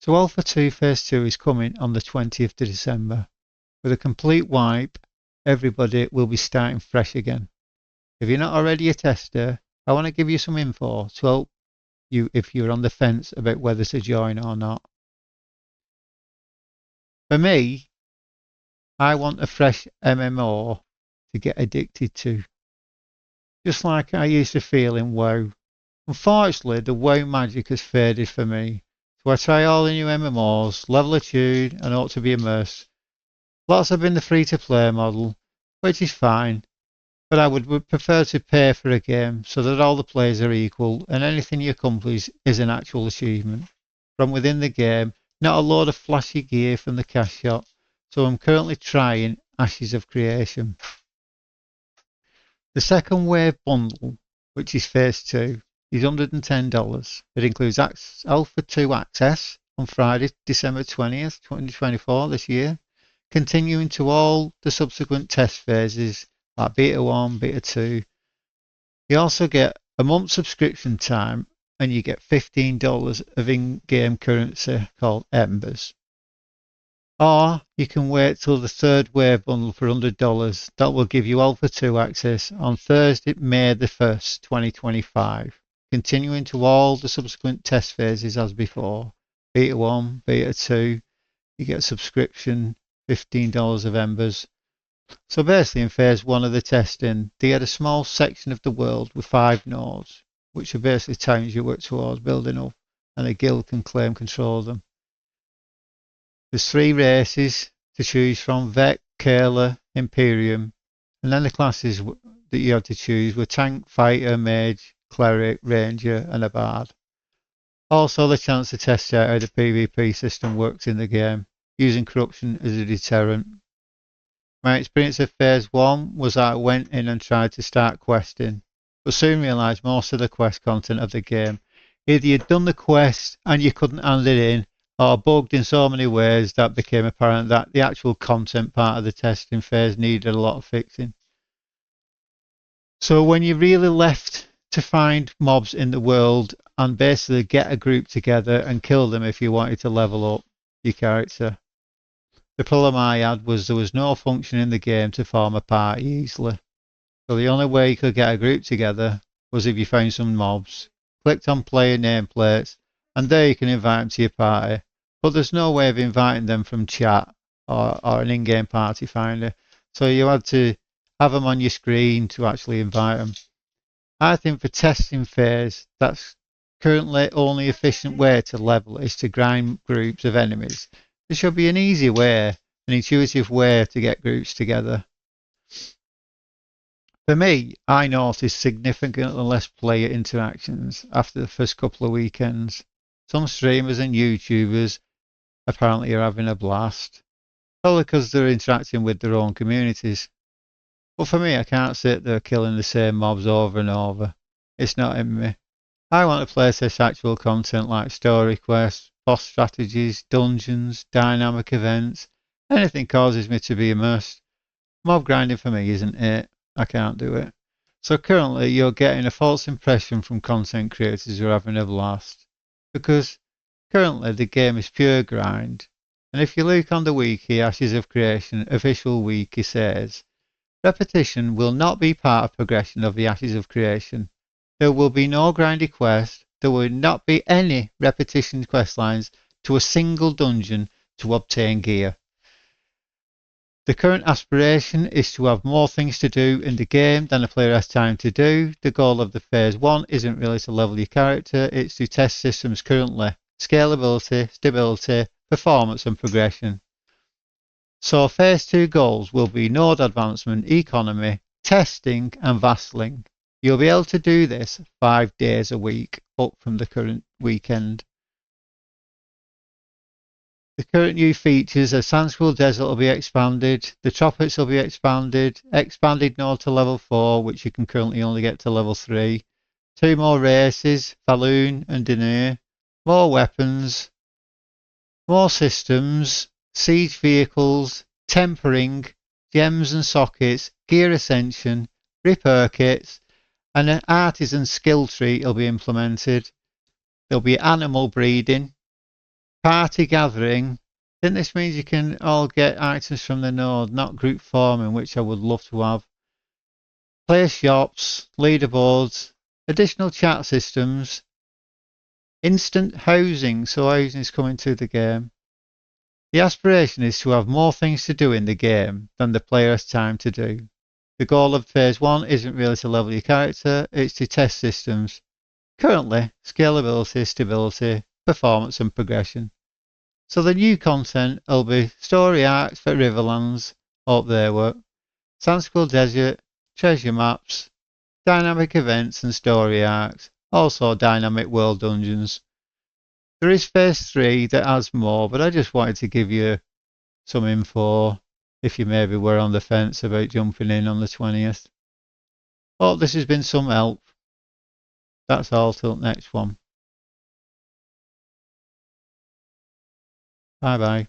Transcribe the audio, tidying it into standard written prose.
So Alpha 2 Phase 2 is coming on the 20th of December. With a complete wipe, everybody will be starting fresh again. If you're not already a tester, I want to give you some info to help you if you're on the fence about whether to join or not. For me, I want a fresh MMO to get addicted to. Just like I used to feel in WoW. Unfortunately, the WoW magic has faded for me. So I try all the new MMOs, level a tune, and ought to be immersed. Lots have been the free-to-play model, which is fine, but I would prefer to pay for a game so that all the players are equal and anything you accomplish is an actual achievement from within the game, not a load of flashy gear from the cash shop. So I'm currently trying Ashes of Creation. The second wave bundle, which is Phase 2, is $110. It includes Alpha 2 access on Friday, December 20th, 2024 this year, continuing to all the subsequent test phases like Beta 1, Beta 2. You also get a month subscription time and you get $15 of in-game currency called Embers. Or you can wait till the third wave bundle for $100. That will give you Alpha 2 access on Thursday, May the 1st, 2025, continuing to all the subsequent test phases as before. Beta 1, Beta 2, you get a subscription, $15 of Embers. So basically in Phase 1 of the testing, they had a small section of the world with 5 nodes, which are basically towns you work towards building up, and a guild can claim control of them. There's 3 races to choose from: Vec, Kayla, Imperium, and then the classes that you have to choose were Tank, Fighter, Mage, Cleric, Ranger, and a Bard. Also the chance to test out how the PvP system works in the game, using corruption as a deterrent. My experience of Phase 1 was that I went in and tried to start questing, but soon realised most of the quest content of the game, either you'd done the quest and you couldn't hand it in, or bugged in so many ways that became apparent that the actual content part of the testing phase needed a lot of fixing. So when you're really left to find mobs in the world and basically get a group together and kill them if you wanted to level up your character. The problem I had was there was no function in the game to form a party easily. So the only way you could get a group together was if you found some mobs, clicked on player nameplates, and there you can invite them to your party. But there's no way of inviting them from chat or an in-game party finder. So you had to have them on your screen to actually invite them. I think for testing phase, that's currently only efficient way to level is to grind groups of enemies. There should be an easy way, an intuitive way to get groups together. For me, I noticed significantly less player interactions after the first couple of weekends. Some streamers and YouTubers apparently are having a blast, probably because they're interacting with their own communities. But for me, I can't sit there killing the same mobs over and over. It's not in me. I want to play this actual content like story quests, boss strategies, dungeons, dynamic events. Anything causes me to be immersed. Mob grinding for me isn't it. I can't do it. So currently you're getting a false impression from content creators who are having a blast. Because currently the game is pure grind. And if you look on the wiki, Ashes of Creation official wiki says, repetition will not be part of progression of the Ashes of Creation. There will be no grindy quest. There will not be any repetition quest lines to a single dungeon to obtain gear. The current aspiration is to have more things to do in the game than a player has time to do. The goal of the Phase 1 isn't really to level your character, it's to test systems currently, scalability, stability, performance and progression. So Phase 2 goals will be node advancement, economy, testing and vassling. You'll be able to do this 5 days a week, up from the current weekend. The current new features are Sandskull Desert will be expanded, the Tropics will be expanded node to level 4, which you can currently only get to level 3, 2 more races, Falloon and Denier, more weapons, more systems, siege vehicles, tempering, gems and sockets, gear ascension, repair kits, and an artisan skill tree will be implemented. There'll be animal breeding, party gathering. I think this means you can all get items from the node, not group forming, which I would love to have. Player shops, leaderboards, additional chat systems, instant housing, so housing is coming to the game. The aspiration is to have more things to do in the game than the player has time to do. The goal of phase 1 isn't really to level your character, it's to test systems. Currently, scalability, stability, performance and progression. So the new content will be story arcs for Riverlands, hope they work, Sandskull Desert, treasure maps, dynamic events and story arcs, also dynamic world dungeons. There is phase 3 that has more, but I just wanted to give you some info if you maybe were on the fence about jumping in on the 20th. Hope this has been some help. That's all till next one. Bye bye.